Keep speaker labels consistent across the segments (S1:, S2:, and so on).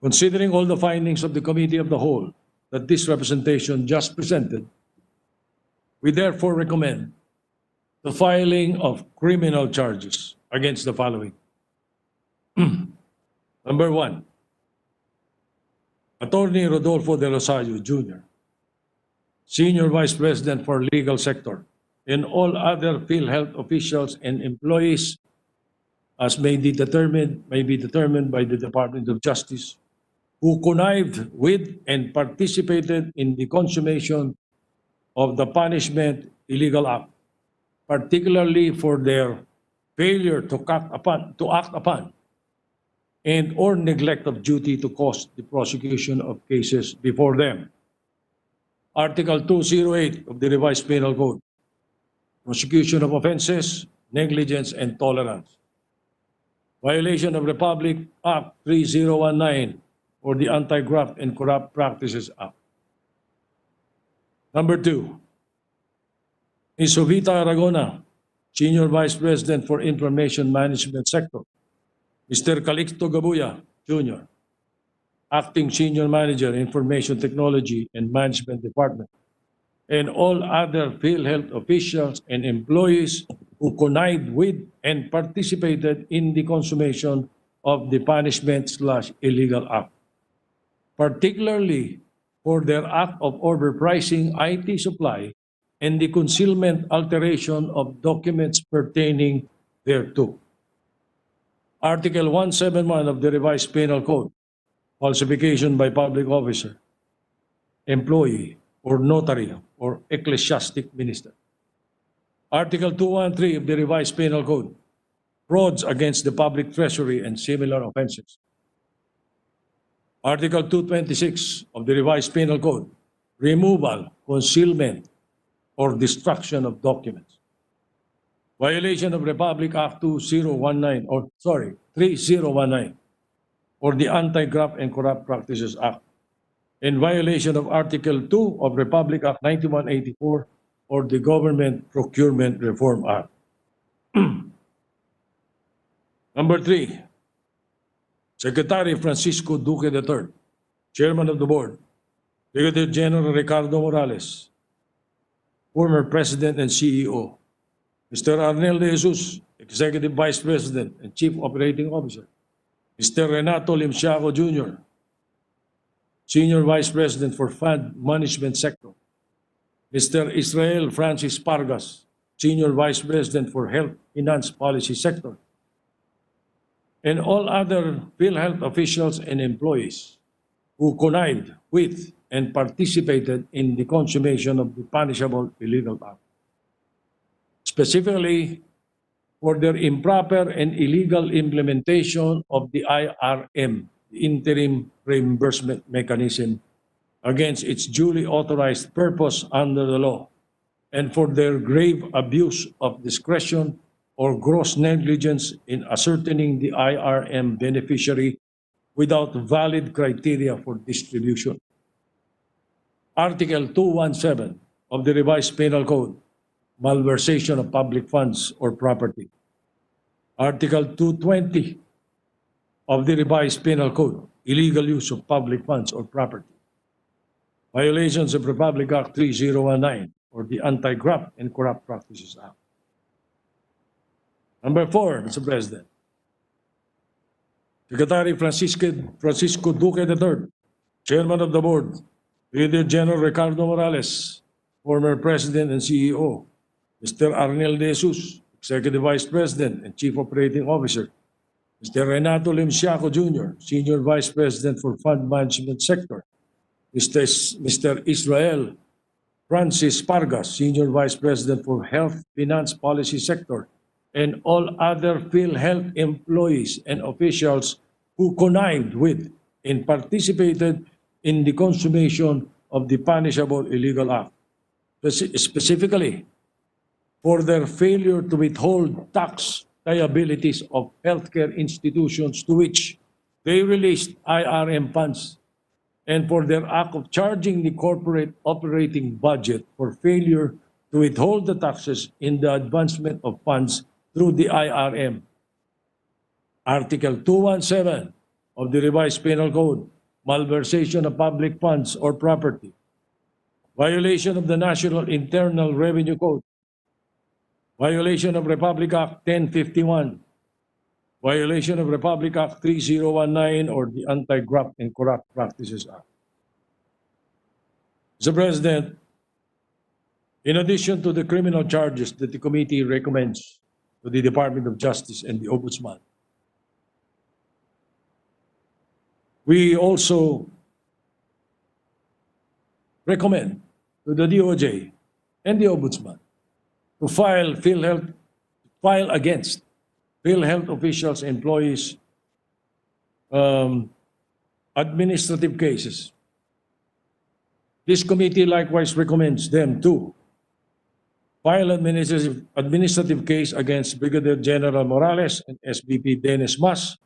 S1: Considering all the findings of the Committee of the Whole that this representation just presented, we therefore recommend the filing of criminal charges against the following. Number 1, Attorney Rodolfo De Rosario Jr., Senior Vice President for Legal Sector, and all other PhilHealth officials and employees as may be determined by the Department of Justice, who connived with and participated in the consummation of the punishment illegal act, particularly for their failure to act upon and or neglect of duty to cause the prosecution of cases before them. Article 208 of the Revised Penal Code, prosecution of offenses, negligence, and tolerance. Violation of Republic Act 3019 or the Anti-Graft and Corrupt Practices Act. Number 2, Ms. Jovita Aragona, Senior Vice President for Information Management Sector. Mr. Calixto Gabuya, Jr., Acting Senior Manager, Information Technology and Management Department, and all other PhilHealth officials and employees who connived with and participated in the consummation of the punishment/illegal act, particularly for their act of overpricing IT supply and the concealment alteration of documents pertaining thereto. Article 171 of the Revised Penal Code, falsification by public officer, employee, or notary, or ecclesiastic minister. Article 213 of the Revised Penal Code, frauds against the public treasury and similar offenses. Article 226 of the Revised Penal Code, removal, concealment, or destruction of documents. Violation of Republic Act 3019 or the Anti-Graft and Corrupt Practices Act, in violation of Article 2 of Republic Act 9184 or the Government Procurement Reform Act. Number 3, Secretary Francisco Duque III, Chairman of the Board, Brigadier General Ricardo Morales, former President and CEO, Mr. Arnel De Jesus, Executive Vice President and Chief Operating Officer, Mr. Renato Limsiaco Jr., Senior Vice President for Fund Management Sector, Mr. Israel Francis Pargas, Senior Vice President for Health Finance Policy Sector, and all other PhilHealth officials and employees who connived with and participated in the consummation of the punishable illegal act, specifically for their improper and illegal implementation of the IRM, the Interim Reimbursement Mechanism, against its duly authorized purpose under the law, and for their grave abuse of discretion or gross negligence in ascertaining the IRM beneficiary without valid criteria for distribution. Article 217 of the Revised Penal Code, malversation of public funds or property. Article 220 of the Revised Penal Code, illegal use of public funds or property. Violations of Republic Act 3019 or the Anti-Graft and Corrupt Practices Act. Number 4, Mr. President, Secretary Francisco Duque III, Chairman of the Board, Brigadier General Ricardo Morales, former President and CEO, Mr. Arnel De Jesus, Executive Vice President and Chief Operating Officer, Mr. Renato Limsiaco Jr., Senior Vice President for Fund Management Sector, Mr. Israel Francis Pargas, Senior Vice President for Health Finance Policy Sector, and all other PhilHealth employees and officials who connived with and participated in the consummation of the punishable illegal act, specifically for their failure to withhold tax liabilities of healthcare institutions to which they released IRM funds, and for their act of charging the corporate operating budget for failure to withhold the taxes in the advancement of funds through the IRM. Article 217 of the revised penal code, malversation of public funds or property, violation of the National Internal Revenue Code, violation of Republic Act 1051, violation of Republic Act 3019 or the Anti-Graft and Corrupt Practices Act. Mr. President, in addition to the criminal charges that the committee recommends to the Department of Justice and the Ombudsman, we also recommend to the DOJ and the Ombudsman to file against PhilHealth officials and employees administrative cases. This committee likewise recommends them to file administrative case against Brigadier General Morales and SVP Dennis Mas,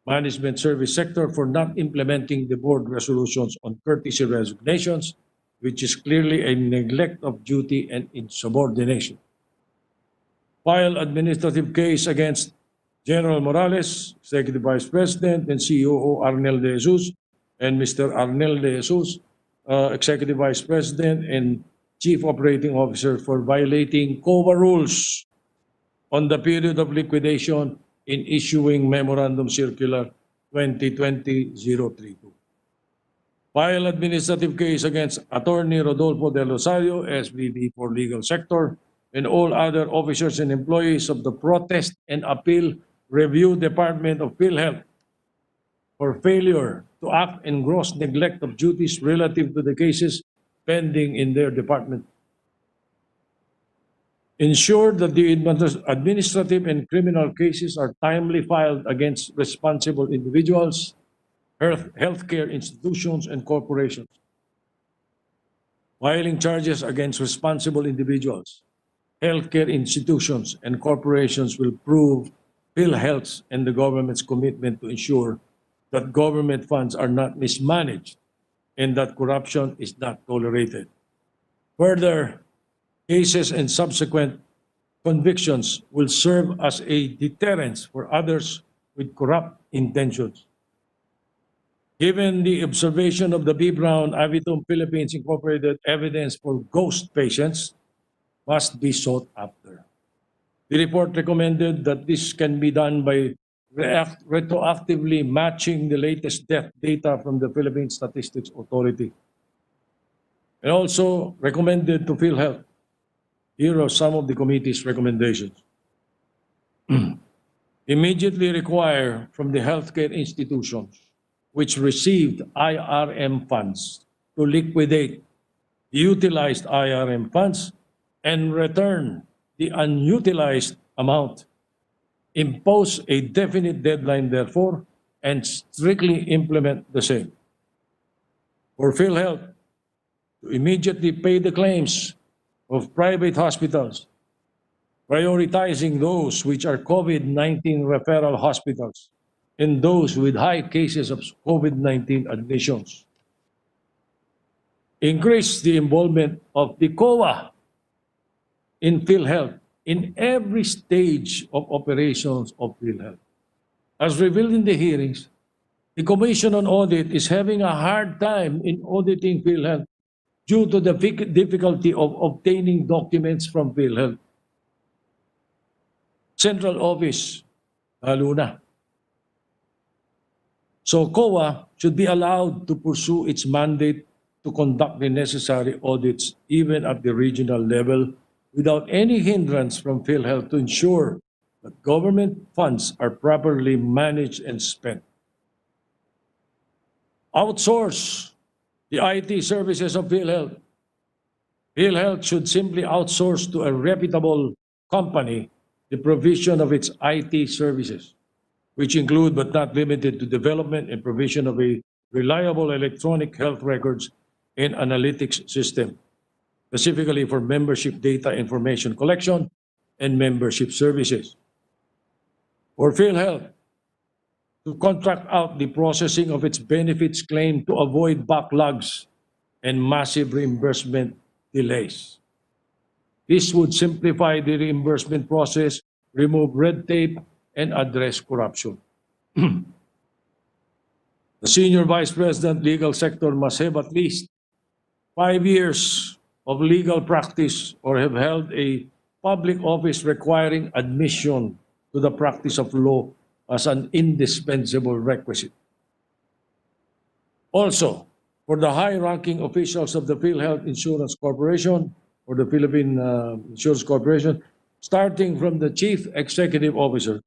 S1: Management Service Sector, for not implementing the board resolutions on courtesy resignations, which is clearly a neglect of duty and insubordination. File administrative case against General Morales, Executive Vice President and COO Arnel de Jesus, and Mr. Arnel de Jesus, Executive Vice President and Chief Operating Officer, for violating COA rules on the period of liquidation in issuing Memorandum Circular 2020-032. File administrative case against Attorney Rodolfo Del Rosario, SVP for Legal Sector, and all other officers and employees of the Protest and Appeal Review Department of PhilHealth for failure to act in gross neglect of duties relative to the cases pending in their department. Ensure that the administrative and criminal cases are timely filed against responsible individuals, healthcare institutions, and corporations. Filing charges against responsible individuals, healthcare institutions, and corporations will prove PhilHealth's and the government's commitment to ensure that government funds are not mismanaged and that corruption is not tolerated. Further, cases and subsequent convictions will serve as a deterrent for others with corrupt intentions. Given the observation of the B. Brown Avitum Philippines Incorporated, evidence for ghost patients must be sought after. The report recommended that this can be done by retroactively matching the latest death data from the Philippine Statistics Authority. And also recommended to PhilHealth. Here are some of the committee's recommendations. Immediately require from the healthcare institutions which received IRM funds to liquidate the utilized IRM funds and return the unutilized amount. Impose a definite deadline, therefore, and strictly implement the same. For PhilHealth to immediately pay the claims of private hospitals, prioritizing those which are COVID-19 referral hospitals and those with high cases of COVID-19 admissions. Increase the involvement of the COA in PhilHealth in every stage of operations of PhilHealth. As revealed in the hearings, the Commission on Audit is having a hard time in auditing PhilHealth due to the difficulty of obtaining documents from PhilHealth. Central Office, lalo na. So COA should be allowed to pursue its mandate to conduct the necessary audits even at the regional level without any hindrance from PhilHealth to ensure that government funds are properly managed and spent. Outsource the IT services of PhilHealth. PhilHealth should simply outsource to a reputable company the provision of its IT services, which include but not limited to development and provision of a reliable electronic health records and analytics system, specifically for membership data information collection and membership services. For PhilHealth to contract out the processing of its benefits claim to avoid backlogs and massive reimbursement delays. This would simplify the reimbursement process, remove red tape, and address corruption. The Senior Vice President, Legal Sector must have at least 5 years of legal practice or have held a public office requiring admission to the practice of law as an indispensable requisite. Also, for the high-ranking officials of the PhilHealth Insurance Corporation or the Philippine Insurance Corporation, starting from the Chief Executive Officer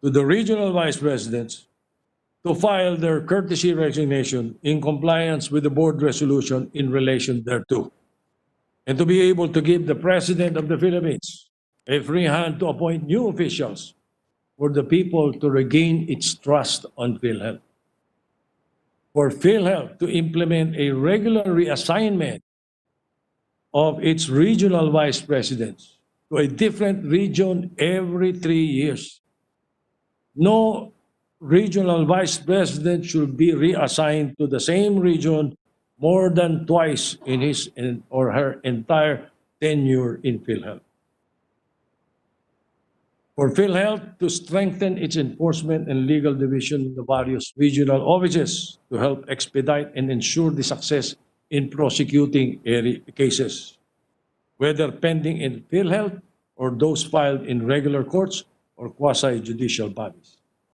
S1: to the Regional Vice Presidents, to file their courtesy resignation in compliance with the board resolution in relation thereto, and to be able to give the President of the Philippines a free hand to appoint new officials for the people to regain its trust on PhilHealth. For PhilHealth to implement a regular reassignment of its regional vice presidents to a different region every 3 years. No regional vice president should be reassigned to the same region more than twice in his or her entire tenure in PhilHealth. For PhilHealth to strengthen its enforcement and legal division in the various regional offices to help expedite and ensure the success in prosecuting cases, whether pending in PhilHealth or those filed in regular courts or quasi-judicial bodies.